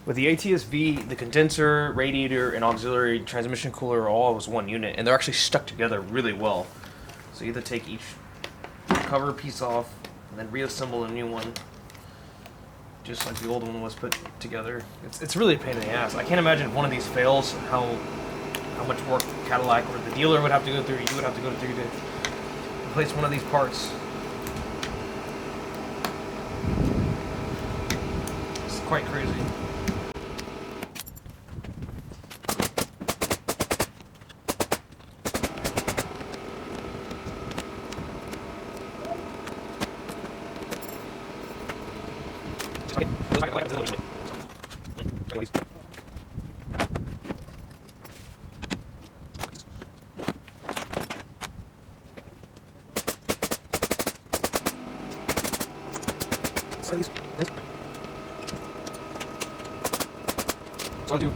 With the ATS V, the condenser, radiator, and auxiliary transmission cooler are all as one unit, and they're actually stuck together really well. So you either take each cover piece off and then reassemble a new one, just like the old one was put together. It's really a pain in the ass. I can't imagine if one of these fails, how much work Cadillac or the dealer would have to go through, you would have to go through to replace one of these parts. It's quite crazy. So I'll do.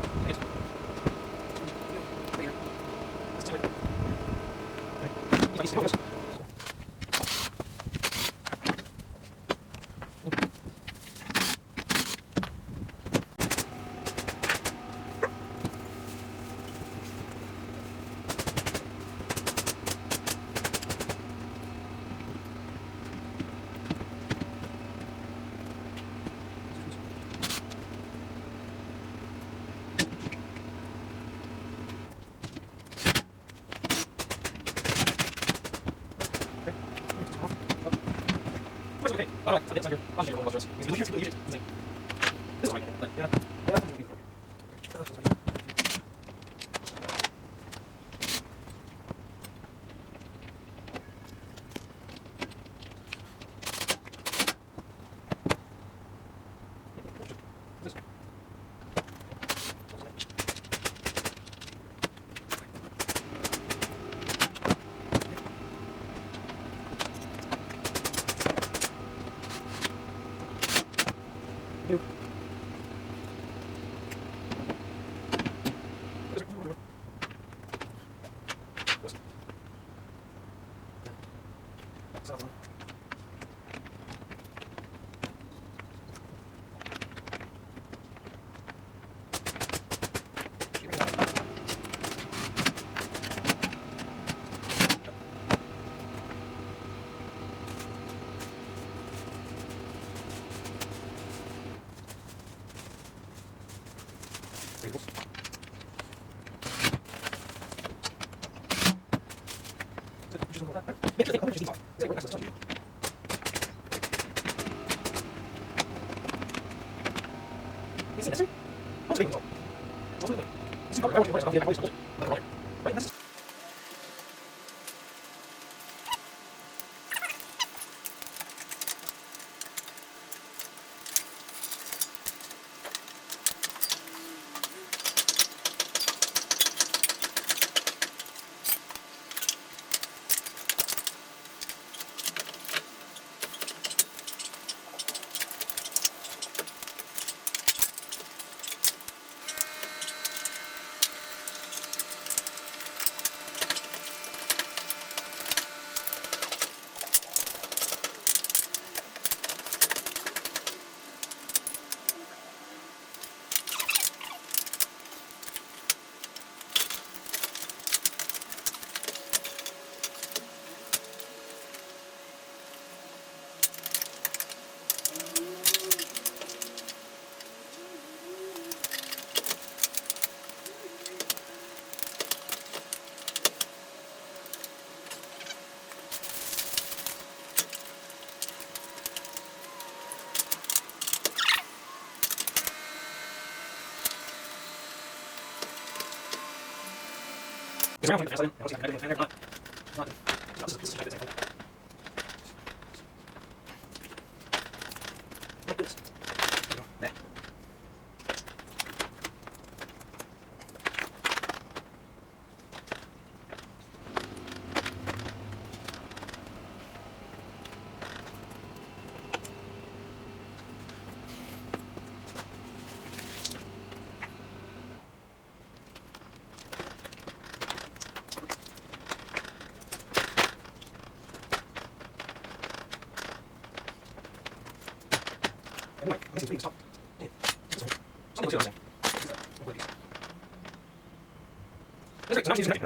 That's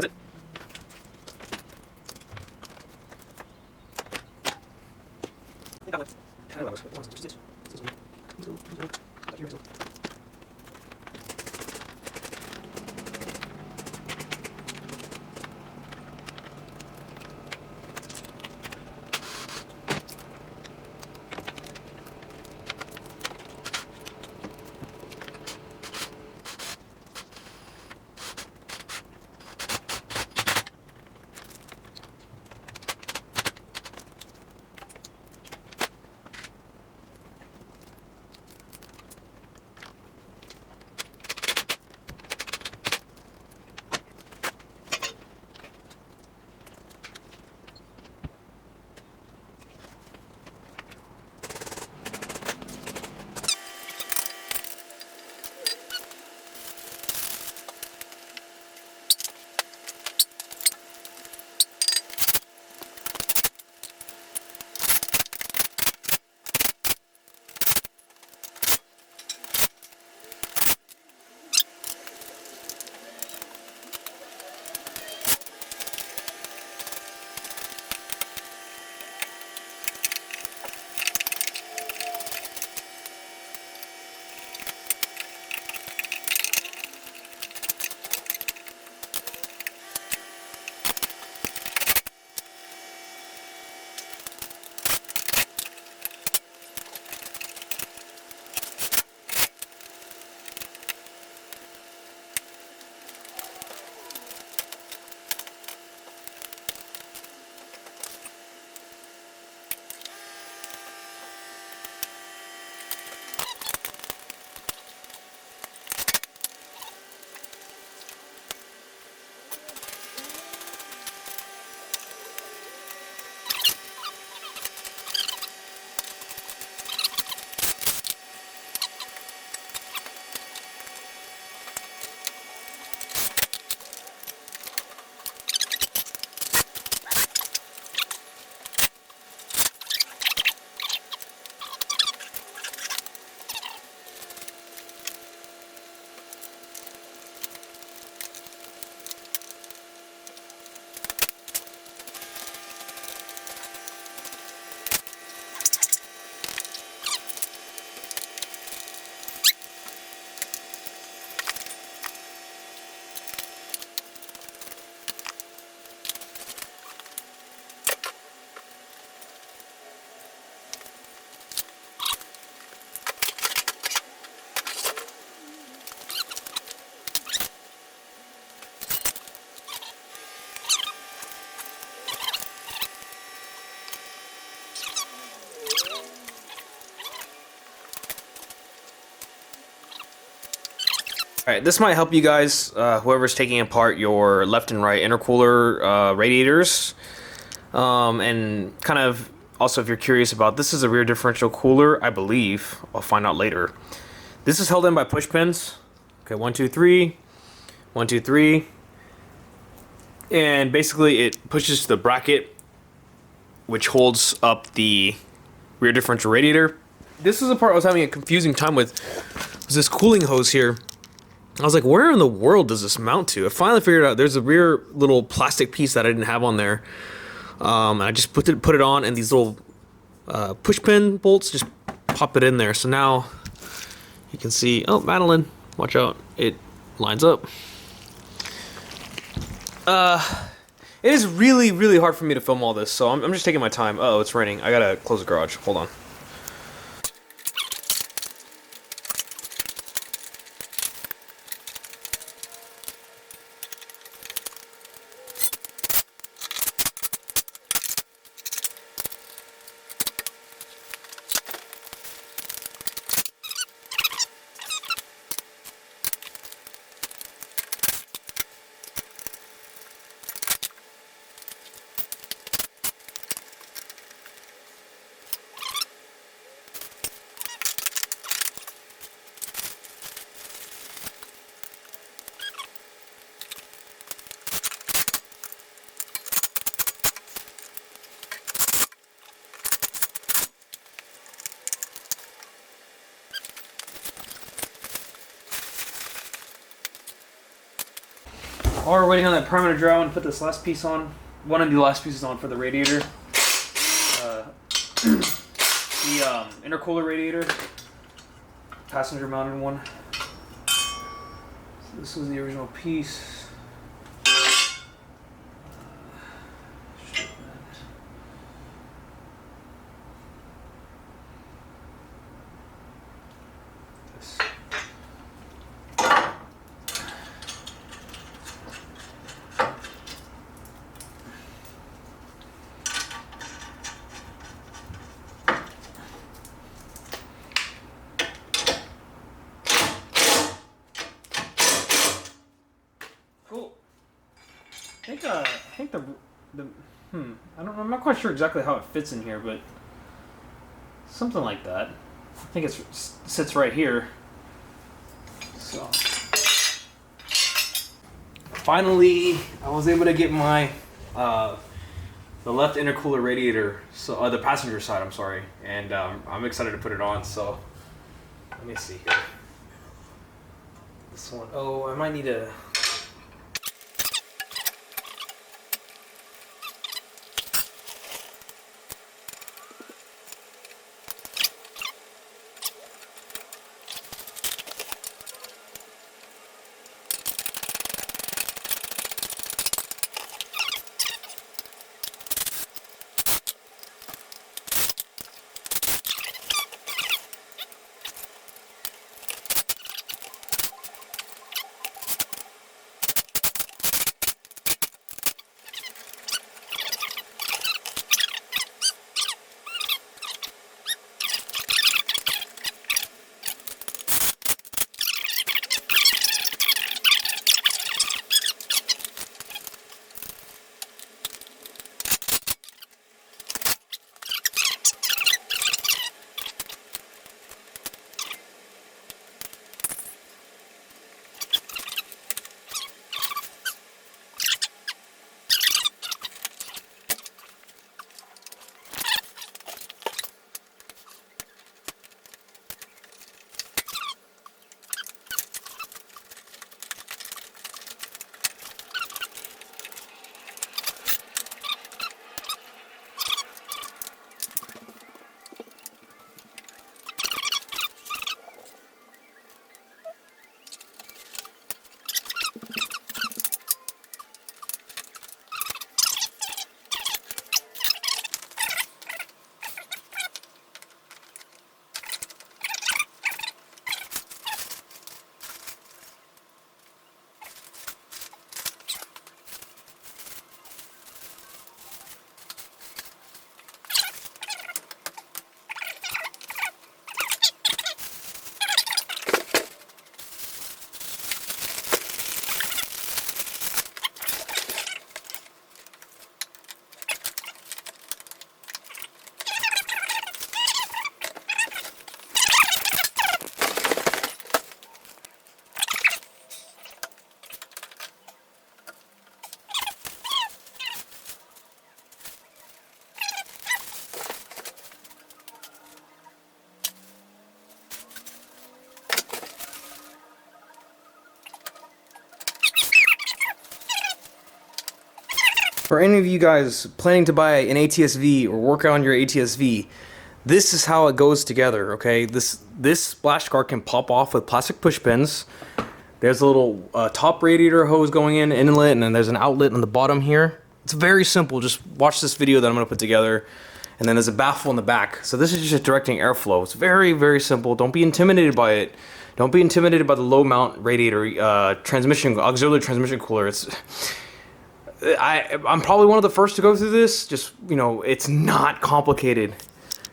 it. Alright, this might help you guys, whoever's taking apart your left and right intercooler radiators. And kind of, also if you're curious about, this is a rear differential cooler, I believe. I'll find out later. This is held in by push pins. Okay, 1, 2, 3. 1, 2, 3. And basically it pushes the bracket which holds up the rear differential radiator. This is the part I was having a confusing time with, was this cooling hose here. I was like, where in the world does this mount to? I finally figured out there's a rear little plastic piece that I didn't have on there. And I just put it on, and these little push pin bolts just pop it in there. So now you can see, oh, Madeline, watch out, it lines up. It is really, really hard for me to film all this, so I'm just taking my time. Uh-oh, it's raining. I gotta close the garage. Hold on. While we're waiting on that primer to dry, I want to put this last piece on. One of the last pieces on for the radiator. The intercooler radiator. Passenger mounted one. So this was the original piece. Cool. I think I'm not quite sure exactly how it fits in here, but something like that. I think it sits right here. So finally, I was able to get my the left intercooler radiator, so the passenger side, I'm sorry, and I'm excited to put it on. So let me see here. This one, oh, I might need to. For any of you guys planning to buy an ATS V or work on your ATS V, this is how it goes together, okay? This splash guard can pop off with plastic push pins. There's a little top radiator hose going in, inlet, and then there's an outlet on the bottom here. It's very simple. Just watch this video that I'm going to put together. And then there's a baffle in the back. So this is just directing airflow. It's very, very simple. Don't be intimidated by it. Don't be intimidated by the low mount radiator, auxiliary transmission cooler. I'm probably one of the first to go through this. Just, you know, it's not complicated.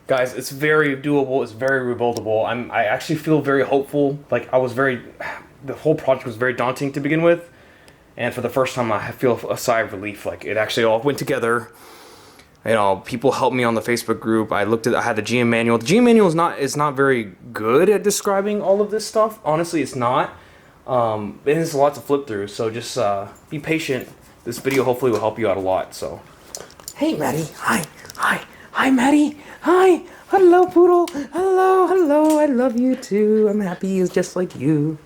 Guys, it's very doable. It's very rebuildable. I actually feel very hopeful. Like, the whole project was very daunting to begin with. And for the first time, I feel a sigh of relief. Like, it actually all went together. You know, people helped me on the Facebook group. I had the GM manual. The GM manual is not very good at describing all of this stuff. Honestly, it's not. It is a lot to flip through. So just be patient. This video hopefully will help you out a lot. So, hey, Maddie. Hi, Maddie. Hi. Hello, Poodle. Hello. I love you too. I'm happy just like you.